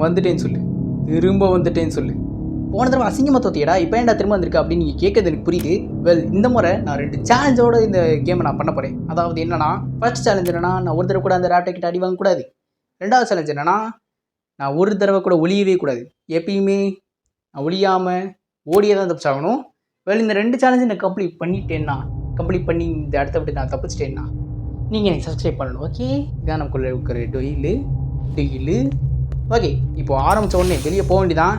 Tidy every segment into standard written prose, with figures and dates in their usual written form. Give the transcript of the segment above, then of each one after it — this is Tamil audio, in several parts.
வந்துட்டேன்னு சொல்லு, திரும்ப வந்துட்டேன்னு சொல்லு. போன தடவை அசிங்கமாக தோத்தியடா, இப்போ ஏன்டா திரும்ப வந்திருக்கா அப்படின்னு நீங்கள் கேட்கறது எனக்கு புரியுது. வெல், இந்த முறை நான் 2 சேலஞ்சோடு இந்த கேமை நான் பண்ண போகிறேன். அதாவது என்னன்னா, ஃபர்ஸ்ட் சேலஞ்ச் என்னன்னா, நான் ஒரு தடவை கூட அந்த ரேப்டர் கிட்ட அடி வாங்கக்கூடாது. 2வது சேலஞ்ச் என்னன்னா, நான் ஒரு தடவை கூட ஒளியவே கூடாது. எப்பயுமே நான் ஒளியாமல் ஓடியே தான் தப்பிச்சாகணும். வெல், இந்த 2 சேலஞ்சு நான் கம்ப்ளீட் பண்ணி இந்த இடத்த விட்டு நான் தப்பிச்சிட்டேன்னா நீங்கள் எனக்கு சப்ஸ்கிரைப் பண்ணணும். ஓகே, இதான் நமக்குள்ள இருக்கிற டொயிலு. ஓகே, இப்போது ஆரம்பித்த உடனே வெளியே போக வேண்டியதான்.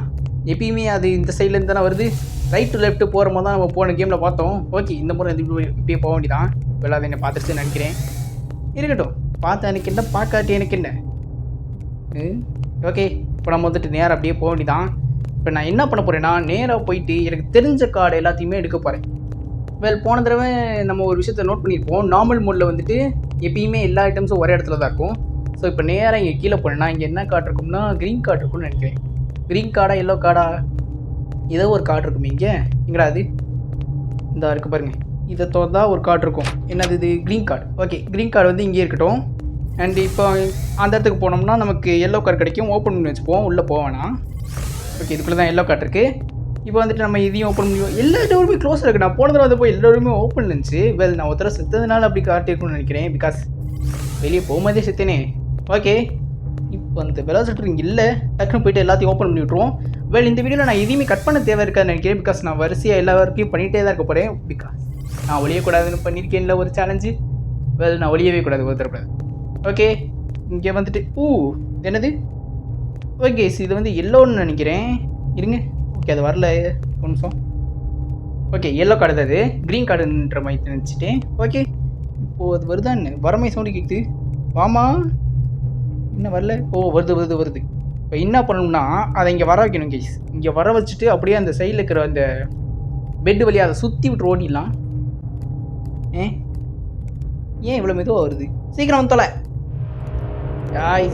எப்பயுமே அது இந்த சைட்லேருந்து தானே வருது. ரைட் டு லெஃப்ட்டு போகிற மாதிரி தான் நம்ம போன கேமில் பார்த்தோம். ஓகே, இந்த முறை இப்படியே போக வேண்டியதான். வெள்ளாத என்னை பார்த்துட்டு நினைக்கிறேன். இருக்கட்டும், பார்த்து எனக்கு என்ன, பார்க்காட்டி எனக்கு என்ன. ஓகே, இப்போ நம்ம வந்துட்டு நேராக அப்படியே போக வேண்டியதான். இப்போ நான் என்ன பண்ண போகிறேன்னா, நேராக போயிட்டு எனக்கு தெரிஞ்ச கார்டு எல்லாத்தையுமே எடுக்க போகிறேன். வெல், போன தடவை நம்ம ஒரு விஷயத்தை நோட் பண்ணியிருப்போம். நார்மல் மோடில் வந்துட்டு எப்பயுமே எல்லா ஐட்டம்ஸும் ஒரே இடத்துல தான் இருக்கும். ஸோ இப்போ நேராக இங்கே கீழே போனேன்னா இங்கே என்ன கார்டு இருக்கும்னா க்ரீன் கார்டு இருக்கும்னு நினைக்கிறேன். க்ரீன் கார்டா எல்லோ கார்டா ஏதோ ஒரு கார்டு இருக்குமே. இங்கேடா அது இந்த இருக்குது பாருங்கள். இதை தோதா ஒரு கார்டு இருக்கும். என்னது இது? Green card. Okay, green card வந்து இங்கே இருக்கட்டும். அண்ட் இப்போ அந்த இடத்துக்கு போனோம்னா நமக்கு எல்லோ கார்டு கிடைக்கும். ஓப்பன் பண்ணி வச்சுப்போம், உள்ளே போவேனா. ஓகே, இதுக்குள்ளே தான் எல்லோ கார்டு இருக்குது. இப்போ வந்துட்டு நம்ம இதையும் ஓப்பன் பண்ணி எல்லா டோருமே க்ளோஸ் இருக்குது. நான் போன தடவை வந்து போய் எல்லா டோருமே ஓப்பன் இருந்துச்சு. வெல், நான் ஒருத்தர செத்ததுனால அப்படி காட்டியிருக்குன்னு நினைக்கிறேன். பிகாஸ் வெளியே போகும்போதே செத்தேனே. ஓகே, இப்போ அந்த வெலாசிட்டர் இங்கே இல்லை. டக்குன்னு போய்ட்டு எல்லாத்தையும் ஓப்பன் பண்ணி விட்ருவோம். வெல், இந்த வீடியோவில் நான் எதையுமே கட் பண்ண தேவை இருக்காதுன்னு நினைக்கிறேன். பிகாஸ் நான் வரிசையாக எல்லா வரைக்கும் பண்ணிகிட்டே தான் இருக்க போகிறேன். பிகாஸ் நான் ஒழியக்கூடாதுன்னு பண்ணியிருக்கேன்ல ஒரு சேலஞ்சு. வெல், நான் ஒழியவே கூடாது ஒரு தரப்படாது. ஓகே, இங்கே வந்துட்டு என்னது? ஓகே, இது வந்து எல்லோன்னு நினைக்கிறேன். இருங்க, ஓகே, அது வரல ஒரு நிமிஷம். ஓகே, எல்லோ கார்டு தான் அது. க்ரீன் கார்டுன்ற மாதிரி நினச்சிட்டேன். ஓகே, இப்போது அது வருதான்னு வரமை சவுண்டு கேட்குது. வாமா, இன்னும் வரல. வருது. இப்போ என்ன பண்ணணும்னா அதை இங்கே வர வைக்கணும் கேஸ். இங்கே வர வச்சுட்டு அப்படியே அந்த சைடில் இருக்கிற அந்த பெட்டு வழியாக அதை சுற்றி விட்டு ஓடிடலாம். ஏன் இவ்வளோ மெதுவாக வருது? சீக்கிரம் வந்து தொலை.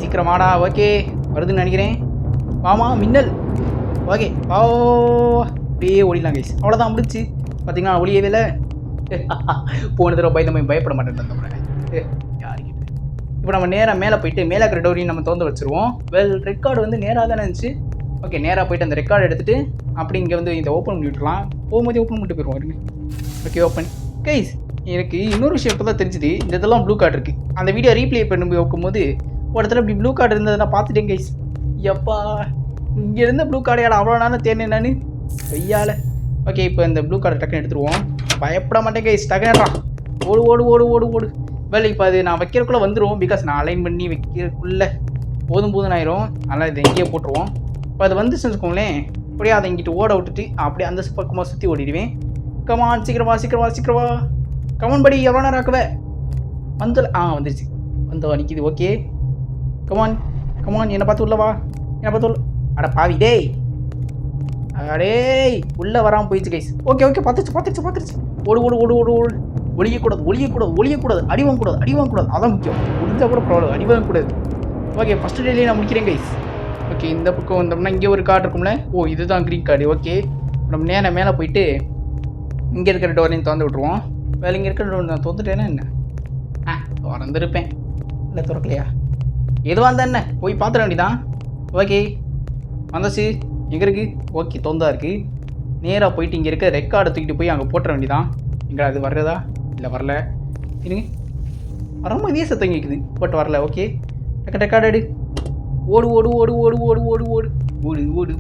சீக்கிரம் வாடா. ஓகே, வருதுன்னு நினைக்கிறேன். வாமா, மின்னல். ஓகே, அப்படியே ஓடிடலாம் கைஸ். அவ்வளோதான், முடிச்சு. பார்த்தீங்கன்னா ஒளியவே இல்லை. போன தடவை பயப்பட மாட்டேன். யாருக்கிட்ட இப்போ நம்ம நேராக மேலே போயிட்டு மேலே இருக்கிற டோரையும் நம்ம திறந்து வச்சுருவோம். வெல், ரெக்கார்டு வந்து நேராக தானே இருந்துச்சு. ஓகே, நேராக போயிட்டு அந்த ரெக்கார்டு எடுத்துகிட்டு அப்படி இங்கே வந்து இந்த ஓப்பன் பண்ணி விட்டுலாம். போகும்போதே ஓப்பன் பண்ணிட்டு போயிடுவோம். இருங்க. Okay, open. கைஸ், எனக்கு இன்னொரு விஷயம் இப்போ தான் தெரிஞ்சுது. இந்த இதெல்லாம் ப்ளூ கார்டு இருக்குது. அந்த வீடியோ ரீப்ளே பண்ணி வைக்கும்போது ஒரு இடத்துல இப்படி ப்ளூ கார்டு இருந்ததை நான் பார்த்துட்டேன் கைஸ். எப்பா, இங்கே இருந்த ப்ளூ கார்டு யாரும் அவ்வளோ நேரம் தேர்னேன் நான் கையால். ஓகே, இப்போ இந்த ப்ளூ கார்டை டக்குன்னு எடுத்துருவோம். பயப்பட மாட்டேன் கைஸ். டக்குனேட்டா ஓடு. வெல், இப்போ அது நான் வைக்கிறக்குள்ளே வந்துடும். பிகாஸ் நான் அலைன் பண்ணி வைக்கிறக்குள்ளே போதும் ஆயிரும். அதனால் இதை எங்கேயே போட்டுருவோம். இப்போ அது வந்துச்சுன்னு வச்சுக்கோங்களேன், அப்படியே அதை இங்கிட்டு ஓட விட்டுட்டு அப்படியே அந்த பக்கமாக சுற்றி ஓடிடுவேன். கமான், சீக்கிரமா. கமான் படி, எவ்வளோ நேரம் ஆக்குவே? வந்துருச்சு. நிற்கிது. ஓகே, கமான், என்னை பார்த்து உள்ளவா. அட பாவி டேய். அடே, உள்ளே வராமல் போயிடுச்சு கைஸ். ஓகே, பார்த்துருச்சு. ஓடு. ஒழியக்கூடாது. அடி வாங்கக்கூடாது. அதான் முக்கியம். முடிஞ்சால் கூட ப்ராப்ளம், அடி வாங்கக்கூடாது. ஓகே, ஃபஸ்ட்டு டேலேயே நான் முடிக்கிறேன் கைஸ். ஓகே, இந்த பக்கம் வந்தோம்னா இங்கே ஒரு கார்டு இருக்கும்ல. இதுதான் க்ரீன் கார்டு. ஓகே, நம்ம நேரம் மேலே போயிட்டு இங்கே இருக்கிற டோரையும் திறந்து விட்ருவோம். வேலை இங்கே இருக்கிற டோர் நான் திறந்துட்டேன்னா என்ன? திறந்துருப்பேன். இல்லை, திறக்கலையா? எதுவாக இருந்தால் என்ன, போய் பார்த்துட வேண்டியதான். ஓகே, வந்துச்சு. எங்கே இருக்குது? ஓகே, தொந்தா இருக்குது. நேராக போயிட்டு இங்கே இருக்க ரெக்கார்டை தூக்கிட்டு போய் அங்கே போட்டுற வேண்டியதான். எங்கே அது வர்றதா? இல்லை, வரல. இருங்க, ரொம்ப இதே சத்தம் கேட்குது, பட் வரல. ஓகே, ரெக்கார்டு எடு. ஓடு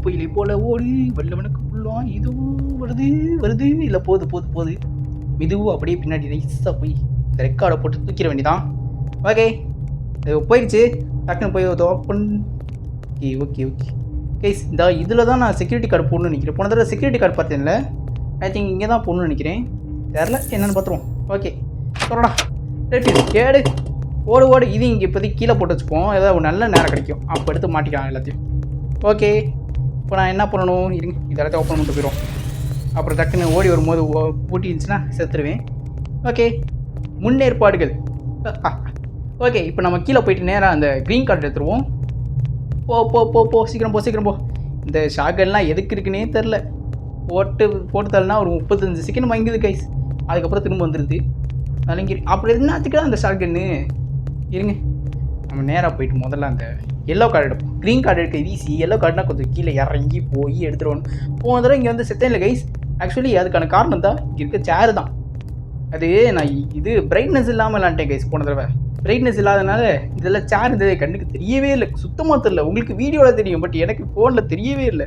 போயிலே போல ஓடு. வெள்ளவனுக்கு புள்ளாம் இதுவும் வருது. இல்லை, போகுது. மெதுவும் அப்படியே பின்னாடி நைஸாக போய் இந்த ரெக்கார்டை போட்டு தூக்கிட வேண்டியதான். ஓகே, போயிடுச்சு. டக்குன்னு போய் ஓப்பன். ஓகே கைஸ், இந்த இதில் தான் நான் செக்யூரிட்டி கார்டு போடணும்னு நினைக்கிறேன். போன தடவை செக்யூரிட்டி கார்டு பார்த்தேன்ல, ஐ திங்க் இங்கே தான் போடணும்னு நினைக்கிறேன். தெரில, என்னென்னு பார்த்துருவோம். ஓகே, சொல்லடா. கேடு. ஓடு. இது இங்கே இப்போதைக்கு கீழே போட்டு வச்சுப்போம். ஏதாவது ஒரு நல்ல நேரம் கிடைக்கும், அப்போ எடுத்து மாட்டிக்கலாம் எல்லாத்தையும். ஓகே, இப்போ நான் என்ன பண்ணணும்? இருங்க, இது எல்லாத்தையும் ஓப்பன் பண்ணிட்டு போயிடும். அப்புறம் டக்குன்னு ஓடி வரும்போது பூட்டி இருந்துச்சுன்னா செத்துருவேன். ஓகே, முன்னேற்பாடுகள். ஓகே, இப்போ நம்ம கீழே போயிட்டு நேராக அந்த க்ரீன் கார்டு எடுத்துருவோம். போ, சீக்கிரம் போ. இந்த ஷார்கன்லாம் எதுக்கு இருக்குன்னே தெரில. போட்டு தரலாம் ஒரு 35 செகண்ட் வாங்கிது கைஸ். அதுக்கப்புறம் திரும்ப வந்துடுது. அதெல்லாம் அப்படி என்னத்துக்கு அந்த ஷார்கன்னு. இருங்க, நம்ம நேராக போயிட்டு முதல்ல அந்த எல்லோ கார்டு எடுப்போம். க்ரீன் கார்டு எடுக்க வீசி எல்லோ கார்டுனா கொஞ்சம் கீழே இறங்கி போய் எடுத்துருவோம். போன தடவை இங்கே வந்து செத்தேன் இல்லை கைஸ். ஆக்சுவலி அதுக்கான காரணம் தான் இங்கே இருக்க சேரு தான். அது நான் இது பிரைட்னஸ் இல்லாமல் விளாண்டேன் கைஸ் போன தடவை. பிரைட்னஸ் இல்லாதனால இதெல்லாம் சேர் இருந்தது கண்ணுக்கு தெரியவே இல்லை, சுத்தமாக தெரியல. உங்களுக்கு வீடியோவில் தெரியும், பட் எனக்கு ஃபோனில் தெரியவே இல்லை.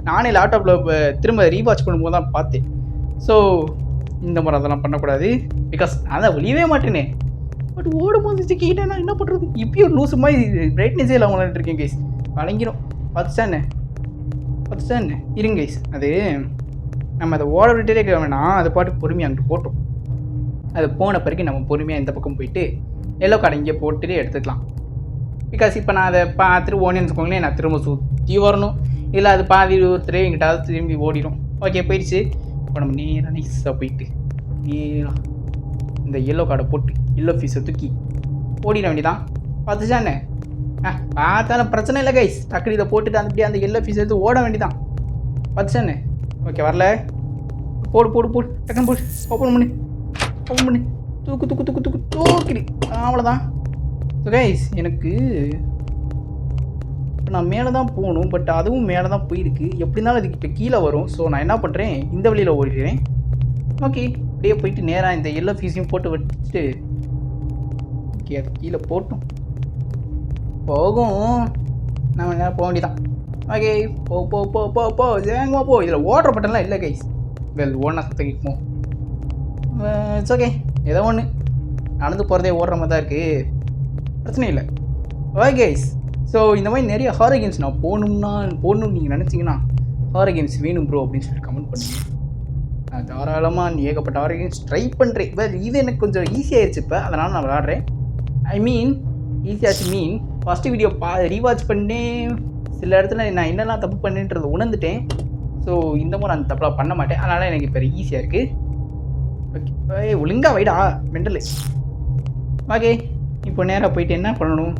நானே லேப்டாப்பில் திரும்ப ரீவாட்ச் பண்ணும்போது தான் பார்த்தேன். ஸோ இந்த மாதிரி அதெல்லாம் பண்ணக்கூடாது. பிகாஸ் நான் தான் வெளியவே மாட்டேனே. பட் ஓடும்போது சிக்கிட்டேன், நான் என்ன பண்ணுறது? இப்பயும் லூசு மாதிரி பிரைட்னஸே இல்லாமல் விளாண்டுருக்கேன் கைஸ். வழங்கிடும். பார்த்துச்சானே இருங்க கைஸ். அது நம்ம அதை ஓட விட்டுட்டே இருக்க வேணாம், அதை பாட்டு பொறுமையாக அங்கிட்டு போட்டோம். அது போன பிறகு நம்ம பொறுமையாக இந்த பக்கம் போயிட்டு எல்லோ கார்டு இங்கே போட்டுட்டு எடுத்துக்கலாம். பிகாஸ் இப்போ நான் அதை பார்த்துட்டு ஓடினு வச்சுக்கோங்களேன், நான் திரும்ப சுற்றி வரணும். இல்லை அது பாதி ஒருத்தரே எங்கிட்டாவது திரும்பி ஓடிடும். ஓகே போயிடுச்சு. இப்போ நம்ம நேராக நைஸாக போயிட்டு நேராக இந்த எல்லோ கார்டை போட்டு எல்லோ ஃபீஸை தூக்கி ஓடிட வேண்டியதான். பார்த்துச்சானே? பார்த்தாலும் பிரச்சனை இல்லை கைஸ். டக்குனு இதை போட்டுட்டு அப்படியே அந்த எல்லோ ஃபீஸ் எடுத்து ஓட வேண்டியதான். பார்த்துச்சானே? ஓகே வரல. போடு டக்குன்னு போடு. ஓப்பன் பண்ணு. தூக்கிடு. அவ்வளோதான். ஸோ கைஸ் எனக்கு இப்போ நான் மேலே தான் போகணும், பட் அதுவும் மேலே தான் போயிருக்கு. எப்படி இருந்தாலும் அதுக்கு இப்போ கீழே வரும். ஸோ நான் என்ன பண்ணுறேன், இந்த வழியில் ஓடிடுறேன். ஓகே அப்படியே போயிட்டு நேராக இந்த எல்லோ ஃபீஸையும் போட்டு வச்சுட்டு ஓகே அது கீழே போட்டோம் போகும். நம்ம நேரம் போக வேண்டியதான். ஓகே போ வேகமாக போ. இதில் ஓடுற பட்டன்லாம் இல்லை கைஸ். வெல் ஓடனா சத்த கேட்குமோ? இட்ஸ் ஓகே, ஏதோ ஒன்று நடந்து போகிறதே ஓடுற மாதிரி தான் இருக்குது, பிரச்சனை இல்லை. Okay guys. ஸோ இந்த மாதிரி நிறைய ஹாரர் கேம்ஸ் நான் போகணும்னு நீங்கள் நினச்சிங்கன்னா ஹாரர் கேம்ஸ் வேணும் ப்ரோ அப்படின்னு சொல்லிட்டு கமெண்ட் பண்ணுங்க. நான் தாராளமாக ஏகப்பட்ட ஹாரர் கேம்ஸ் ட்ரை பண்ணுறேன். வெல் இது எனக்கு கொஞ்சம் ஈஸியாகிடுச்சு இப்போ, அதனால் நான் விளாட்றேன். ஐ மீன் ஈஸியாச்சு ஃபஸ்ட்டு வீடியோ ரீவாட்ச் பண்ணேன். சில இடத்துல நான் என்னெல்லாம் தப்பு பண்ணேன்றதை உணர்ந்துட்டேன். ஸோ இந்த மாதிரி அந்த தப்பெல்லாம் பண்ண மாட்டேன். அதனால் எனக்கு இப்போ ஈஸியாக இருக்குது. ஓகே ஒழுங்காக வைடா மெண்டலு. ஓகே இப்போ நேராக போயிட்டு என்ன பண்ணணும்?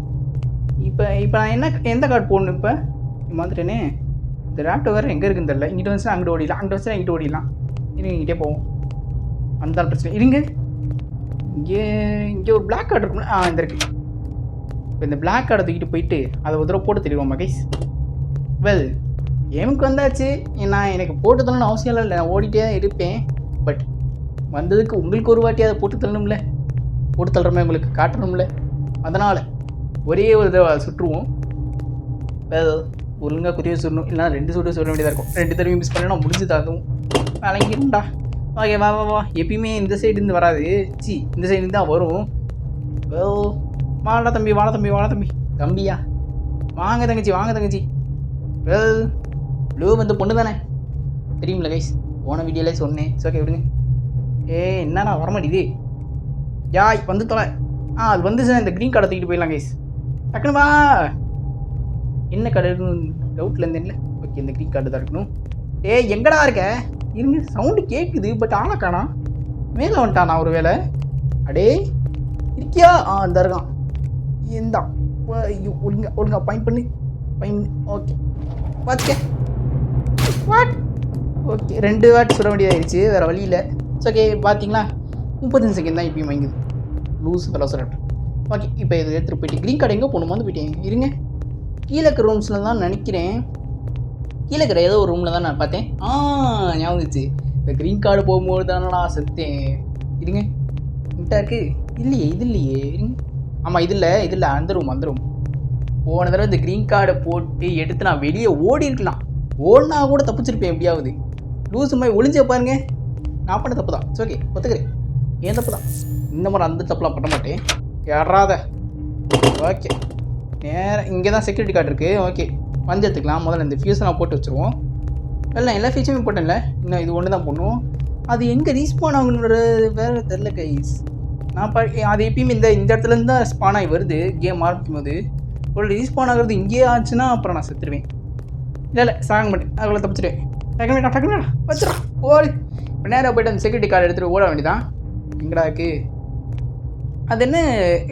இப்போ நான் எந்த கார்டு போடணும்? இப்போ வந்துட்டேனே. இந்த ரேப்டோ வேறு எங்கே இருக்குன்னு தெரியல. இங்கிட்ட வந்துச்சுன்னா அங்கிட்ட ஓடிடலாம், அங்கிட்ட வந்துச்சுன்னா இங்கிட்ட ஓடிடலாம். இருங்க இங்கிட்டே போவோம், அந்த பிரச்சனை. இருங்க இங்கே ஒரு பிளாக் கார்டு இருக்கும்ல, இந்த இருக்குது. இப்போ இந்த பிளாக் கார்டை தூக்கிட்டு போயிட்டு அதை ஒரு தடவை போட்டு தெரியுமா கைஸ்? வெல் கேமுக்கு வந்தாச்சு. எனக்கு போட்டு தரணும்னு அவசியம் இல்லை, நான் ஓடிட்டே தான் இருப்பேன். பட் வந்ததுக்கு உங்களுக்கு ஒரு வாட்டி அதை போட்டு தரணும்ல, போட்டு தள்ளுறமே உங்களுக்கு காட்டணும்ல. அதனால் ஒரே ஒரு தடவை சுட்டுருவோம். ஒழுங்காக குதிரை சுடணும், இல்லைனா 2 சுட்டு சொல்ல வேண்டியதாக இருக்கும். 2 தடவை மிஸ் பண்ணா முடிஞ்சுது, அதுவும் விளங்கிடும்டா. ஓகே வா. எப்பயுமே இந்த சைடு இருந்து வராது, இந்த சைடு இருந்து தான் வரும். வாடா தம்பி. தம்பியா வாங்க தங்கச்சி. வெல் ப்ளூ வந்து பொண்ணு தானே தெரியுமில்ல கைஸ், போன வீடியோலே சொன்னேன். ஓகே விடுங்க. என்னடா வரமாட்டேது யாய் வந்து தொலை. அது வந்துச்சுன்னா இந்த க்ரீன் கார்டை தூக்கிட்டு போயிடலாம் கைஸ். டக்குனு வா. என்ன கார்டு இருக்குன்னு டவுட்டில் இருந்தேன்ல. ஓகே இந்த க்ரீன் கார்டு தான் இருக்கணும். எங்கடா இருக்க? இருங்க சவுண்டு கேட்குது, பட் ஆளை காணா. மேலே வந்துட்டானா ஒரு வேலை? அடே இருக்கியா? இந்த இருக்கான். இந்தா ஒழுங்கா பாயிண்ட் பண்ணு. ஓகே பார்த்துக்க. வாட்? ஓகே 2 வாட் சுட வேண்டியதாகிடுச்சு, வேறு வழி இல்லை. ஓகே பார்த்தீங்களா, 35 செகண்ட் தான் இப்பயும் வாங்குது. லூஸ் ஃபெலோ சொல்லிட்டு. ஓகே இப்போ இதை எடுத்துகிட்டு போயிட்டு க்ரீன் கார்டு எங்கே போகணுமோ வந்து போயிட்டேன். இருங்க கீழே இருக்கிற ரூம்ஸில் தான் நினைக்கிறேன். கீழே இருக்கிற ஏதோ ஒரு ரூமில் தான் நான் பார்த்தேன். ஞாபகம் இருந்துச்சு. இந்த க்ரீன் கார்டு போகும்போது தானடா செத்தேன். இருங்க இன்ட்டா இருக்குது. இல்லையே இருங்க. ஆமாம் இது இல்லை அந்த ரூம். போன தடவை இந்த க்ரீன் கார்டை போட்டு எடுத்து நான் வெளியே ஓடி இருக்கலாம். ஓடினா கூட தப்பிச்சிருப்பேன் எப்படியாவது. லூஸு மாதிரி ஒளிஞ்ச பாருங்க. நான் பண்ண தப்பு தான். ஓகே ஒத்துக்கிறேன், ஏன் தப்பு தான். இந்த மாதிரி அந்த தப்புலாம் பண்ண மாட்டேன், யாராத. ஓகே நேரம் இங்கே தான் செக்யூரிட்டி கார்டு இருக்குது. ஓகே வந்து எடுத்துக்கலாம். முதல்ல இந்த ஃபியூஸை நான் போட்டு வச்சுருவோம். எல்லா ஃபியூஸுமே போட்டேன்ல, இன்னும் இது ஒன்று தான் பண்ணுவோம். அது எங்கே ரீஸ்பான் ஆகணுன்ற வேறு தெரில கைஸ். நான் அது எப்பயுமே இந்த இடத்துலேருந்து தான் ஸ்பான் ஆகி வருது. கேம் ஆரம்பிக்கும் போது ஒரு ரீஸ்பான் ஆகிறது இங்கேயே ஆச்சுன்னா அப்புறம் நான் செத்துருவேன். இல்லை சாக மாட்டேன், அதுக்குள்ள தப்பிச்சிடுவேன். டக்குனு வச்சுடா ஓடி. இப்போ நேராக போய்ட்டு அந்த செக்யூரிட்டி கார்டு எடுத்துகிட்டு ஓட வேண்டியதான். எங்கடா இருக்குது அது? என்ன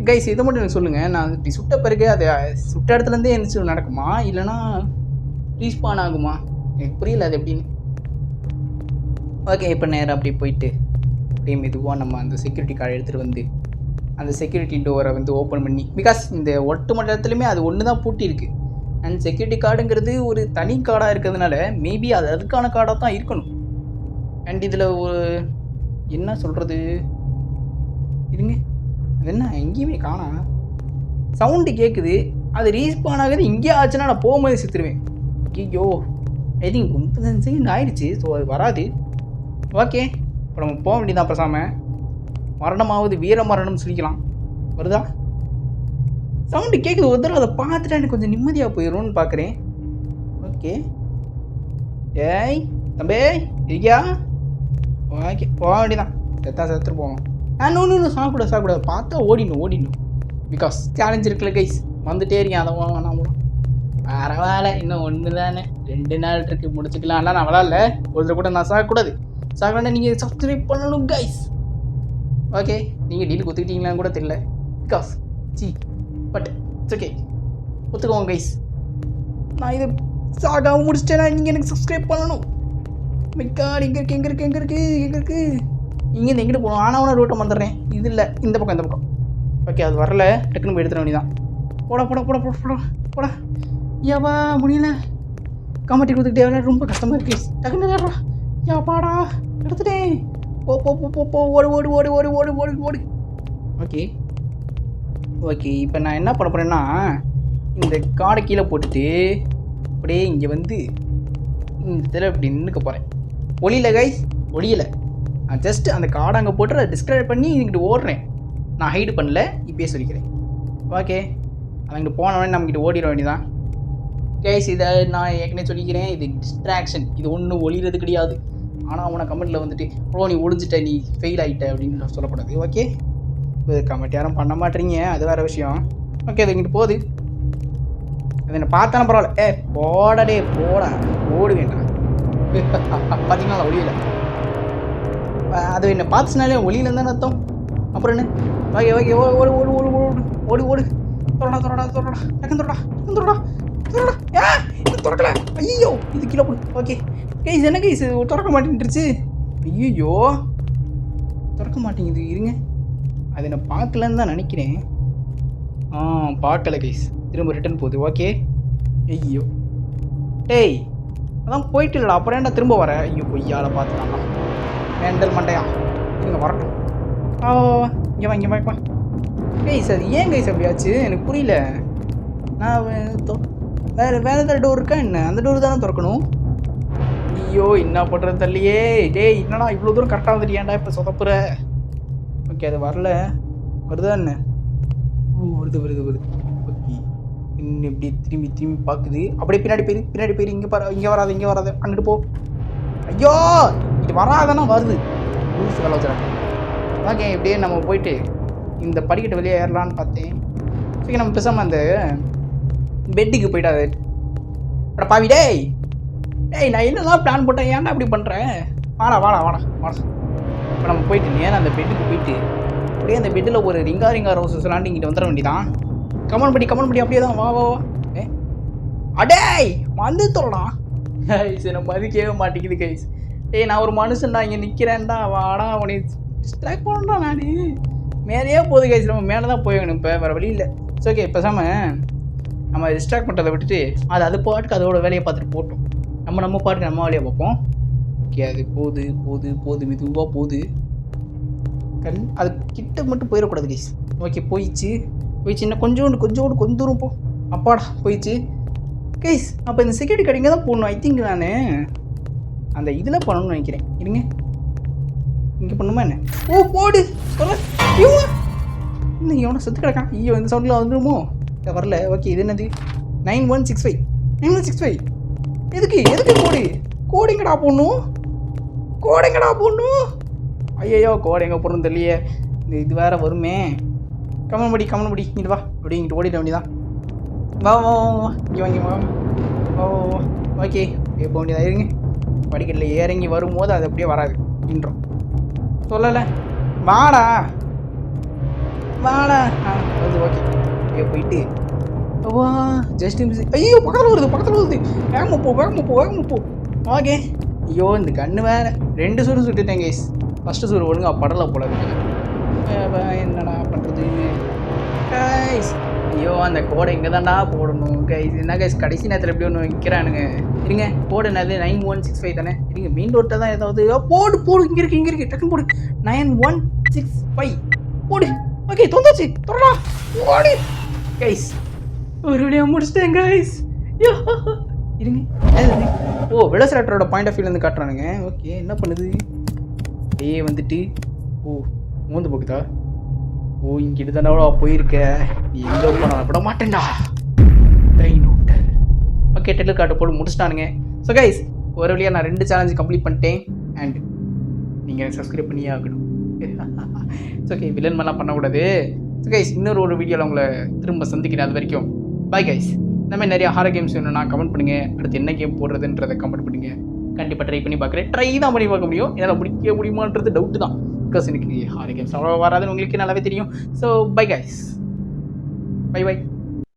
கைஸ் இதை மட்டும் எனக்கு சொல்லுங்கள். நான் இப்படி சுட்ட பிறகு அது சுட்ட இடத்துலேருந்தே எழுந்திரிச்சு நடக்குமா, இல்லைனா ரீஸ்பான் ஆகுமா? எனக்கு புரியல அது எப்படின்னு. ஓகே இப்போ நேராக அப்படி போயிட்டு அப்படியே மெதுவாக நம்ம அந்த செக்யூரிட்டி கார்டு எடுத்துகிட்டு வந்து அந்த செக்யூரிட்டி டோரை வந்து ஓப்பன் பண்ணி, பிகாஸ் இந்த ஒட்டு மொத்த இடத்துலையுமே அது ஒன்று தான் பூட்டி இருக்குது. அண்ட் செக்யூரிட்டி கார்டுங்கிறது ஒரு தனி கார்டாக இருக்கிறதுனால மேபி அது அதுக்கான கார்டாக தான் இருக்கணும். அண்ட் இதில் ஒரு என்ன சொல்கிறது இருங்க, அது என்ன எங்கேயுமே காணா, சவுண்டு கேட்குது, அது ரீஸ்பான் ஆகுது. இங்கே ஆச்சுன்னா நான் போகும்போது செத்துருவேன். ஐயோ ஐ திங்க் 30 செகண்ட் ஆயிடுச்சு. ஸோ அது வராது. ஓகே, இப்போ நம்ம போக வேண்டியதான். பேசாமல் மரணமாவது வீர மரணம் சொல்லிக்கலாம். வருதா? சவுண்டு கேட்குது. ஒரு தடவை அதை பார்த்துட்டா எனக்கு கொஞ்சம் நிம்மதியாக போயிடும்னு பார்க்குறேன். ஓகே, ஏய் தம்பி இருக்கியா? ஓகே, போக வேண்டியதான். செத்துட்டு போவோம். இன்னும் சாப்பிட பார்த்தா ஓடிடணும். பிகாஸ் சேலஞ்ச் இருக்குல்ல கைஸ், வந்துட்டே இருக்கேன். அதை வேணாம் கூட பரவாயில்ல, இன்னும் ஒன்று தானே, 2 நாள் இருக்கு, முடிச்சுக்கலாம். நான் விளாட்ல, ஒருத்தர் கூட நான் சாகக்கூடாது. சாகலன்னா நீங்கள் சப்ஸ்கிரைப் பண்ணணும் கைஸ். ஓகே, நீங்கள் டீல் ஒத்துக்கிட்டீங்களான்னு கூட தெரியல. பிகாஸ் பட் இட்ஸ் ஓகே, ஒத்துக்குவோம் கைஸ். நான் இதை சாகாமல் முடிச்சிட்டேன்னா நீங்கள் எனக்கு சப்ஸ்கிரைப் பண்ணணும். மிக்காடு எங்கே இருக்கு இங்கேருந்து எங்கிட்ட போகணும். ஆனால் ரூட்டை வந்துடுறேன். இது இல்லை, இந்த பக்கம். ஓகே, அது வரல. டக்குன்னு போய் எடுத்துட வேண்டியதான். போடா ஏவா முடியல. கமெண்ட்டி கொடுத்துக்கிட்டே விளையாட ரொம்ப கஷ்டமாக இருக்கு. டக்குன்னு விளையாடுறா. பாடா எடுத்துட்டேன். போ ஓடு. ஓகே, இப்போ நான் என்ன பண்ண போகிறேன்னா, இந்த காடை கீழே போட்டுட்டு அப்படியே இங்கே வந்து இந்த இதில் இப்படி நின்றுக்க போகிறேன். ஒளியலை. நான் ஜஸ்ட்டு அந்த காடை அங்கே போட்டு அதை டிஸ்கிரைப் பண்ணி இங்கிட்டு ஓடுறேன். நான் ஹைடு பண்ணல, இப்பயே சொல்லிக்கிறேன். ஓகே, அங்கிட்டு போனவொடனே நம்மக்கிட்ட ஓடிட வேண்டியதான் கைஸ். இதை நான் ஏற்கனவே சொல்லிக்கிறேன், இது டிஸ்ட்ராக்ஷன். இது ஒன்றும் ஒளிகிறது கிடையாது. ஆனால் அவனை கமெண்ட்டில் வந்துட்டு நீ ஒளிஞ்சிட்ட, நீ ஃபெயில் ஆகிட்ட அப்படின்னு சொல்லக்கூடாது. ஓகே, இது கமெண்ட் யாரும் பண்ண மாட்டீங்க, அது வேறு விஷயம். ஓகே, அது இங்கிட்டு போகுது. அது என்ன பார்த்தாலும் பரவாயில்ல. போடா ஓடு வேண்டாம். பார்த்தீங்கன்னா ஒளியில் அது என்னை பார்த்துச்சுனாலே ஒளியில் தானே அர்த்தம். அப்புறம் என்ன? ஓகே ஓடு தொடடா திறக்கல. ஐயோ, இது கீழே போடு. ஓகே கைஸ், என்ன கைஸ் திறக்க மாட்டேன்ட்டுருச்சு. ஐயோ திறக்க மாட்டேங்குது. இருங்க, அதை நான் பார்க்கலன்னு தான் நினைக்கிறேன். பார்க்கல கைஸ், திரும்ப ரிட்டர்ன் போகுது. ஓகே, ஐயோ டேய் அதான் போயிட்டு இல்லைடா, அப்புறம் ஏன்டா திரும்ப வர? ஐயோ பொய்யால பார்த்துட்டாங்க மேண்டல் மண்டையா. இருங்க வரட்டும். இங்கே வாய்ப்பா கைஸ். அது ஏன் கைஸ் அப்படியாச்சு எனக்கு புரியல. நான் வேறு ஏதாவது டோர் இருக்கா என்ன? அந்த டோர் தானே திறக்கணும். ஐயோ என்ன பண்ணுறது தள்ளியே. டேய் என்னடா இவ்வளோ தூரம் கரெக்டாக வந்துட்டு ஏன்டா இப்போ சொதப்புற? ஓகே, அது வருதா என்ன? வருது. ஓகே, இன்னும் இப்படி திரும்பி பார்க்குது. அப்படியே பின்னாடி போயிரு. இங்கே வராது. அங்கிட்டு போ. ஐயோ இது வராதானா வருது. ரூல்ஸ் வேலை வச்சுறாங்க. ஓகே, இப்படியே நம்ம போயிட்டு இந்த படிக்கட்டு வெளியே ஏறலான்னு பார்த்தேன். சரி, நம்ம பேசாமல் அந்த பெட்டுக்கு போயிட்டாது. அட பாவி டேய் நான் என்னெல்லாம் பிளான் போட்டேன், ஏன்டா அப்படி பண்ணுறேன்? வாடா. இப்போ நம்ம போயிட்டு நேரம் அந்த பெட்டுக்கு போயிட்டு அப்படியே அந்த பெட்டில் ஒரு ரிங்கா ரோசஸ் விளாண்டு இங்கிட்ட வந்துட வேண்டியதான். கமெண்ட் பண்ணி அப்படியே தான். வா அடேய் வந்து சொல்லலாம் கைஸ். என்ன மதிக்கவே மாட்டேங்குது கைஸ். நான் ஒரு மனுஷன்டா, இங்கே நிற்கிறேன்டா. வாடா, அவனை டிஸ்ட்ராக்ட் பண்ணுறா. நான் மேலேயே போகுது கைஸ், நம்ம மேலே தான் போயிடணும். இப்போ வேறு வழி இல்லை. இட்ஸ் ஓகே, பேசாமல் நம்ம டிஸ்ட்ராக்ட் பண்ணுறதை விட்டுட்டு அது பாட்டுக்கு அதோட வேலையை பார்த்துட்டு போட்டோம். நம்ம பாட்டுக்கு நம்ம வேலையை பார்ப்போம். ஓகே, அது போகுது மெதுவாக போகுது. அது கிட்ட மட்டும் போயிடக்கூடாது கைஸ். ஓகே, போயிடுச்சு. இன்னும் கொஞ்சம் தூரம் போ. அப்பாடா போயிடுச்சு கைஸ். அப்போ இந்த செக்யூரிட்டி கார்டு இங்கே தான் போடணும். ஐ திங்க் நான் அந்த இதில் பண்ணணும்னு நினைக்கிறேன். இருங்க, இங்கே பண்ணுமா என்ன? போடு சொல்ல. இன்னும் எவனை செத்து கிடக்கான். ஐயோ, இந்த சவுண்டில் வந்துடுமோ? வரல. ஓகே, இது என்னது? 9165 எதுக்கு கோடிங்கடா போடணும். ஐயோ கோடை எங்கே போடணும் தெரியலையே. இது வேற வருமே. கமன் படி இங்கிட்டு வா. அப்படி இங்கிட்டு ஓடிட வேண்டியதான். வா இங்கே வா. ஓகே, போக வேண்டியதாக. இருங்க, படிக்கட்டில் இறங்கி வரும்போது அது அப்படியே வராது. இன்றோம் சொல்லலை. வாடா அது ஓகே. போயிட்டு ஜஸ்ட் மிஸ். ஐயோ பக்கத்தில் வருது. வேகமாக போ. ஓகே. ஐயோ இந்த கண்ணு வேறு 2 சூடு சுட்டுட்டேன் கைஸ். ஃபஸ்ட்டு சூடு ஒழுங்கா படலை போல இருக்கு. என்னடா பண்ணுறது கைஸ்? ஐயோ அந்த கோடை இங்கே தான்டா போடணும் கைஸ். என்ன கைஸ் கடைசி நேரத்தில் எப்படி ஒன்று வைக்கிறானுங்க. இருங்க கோடு என்னது 9165 தானே. இருங்க மெயின் ரோட்டை தான் ஏதாவது போடு போடு. இங்கே இருக்கு டக்குன்னு போடு. 9165 போடு. ஓகே தொந்தாச்சு தொடரா போடு கைஸ். ஒரு வழியாக முடிச்சிட்டேன் கைஸ். இருங்க ஓ வெலோசிராப்டரோட பாயிண்ட் ஆஃப் வியூலேருந்து காட்டுறானுங்க. ஓகே என்ன பண்ணுது வந்துட்டு ஓ மூந்து போக்குதா. ஓ இங்கிட்டு தானே போயிருக்க. நீ எங்கே போன விட மாட்டேன்டா டைனோட்டர். ஓகே டெல்லர் கார்ட்டை போட்டு முடிச்சிட்டானுங்க. ஸோ கைஸ் ஒரு வழியாக நான் 2 சேலஞ்சு கம்ப்ளீட் பண்ணிட்டேன். அண்ட் நீங்கள் சப்ஸ்கிரைப் பண்ணியே ஆகணும். ஓகே வில்லன் மாதிரிலாம் பண்ணக்கூடாது. ஸோ கைஸ் இன்னொரு வீடியோவில் உங்களை திரும்ப சந்திக்கிறேன். அது வரைக்கும் பாய் கைஸ். இந்த மாதிரி நிறைய ஹாரர் கேம்ஸ் வேணும்னா கமெண்ட் பண்ணுங்கள். அடுத்து என்ன கேம் போடுறதுன்றதை கமெண்ட் பண்ணுங்கள். கண்டிப்பாக ட்ரை பண்ணி பார்க்குறேன். ட்ரை தான் பண்ணி பார்க்க முடியும். என்னால் முடிக்க முடியுமான்றது டவுட்டு தான். பிகாஸ் எனக்கு ஹாரர் கேம்ஸ் அவ்வளோ வராதுன்னு உங்களுக்கு நல்லாவே தெரியும். So bye guys. Bye by.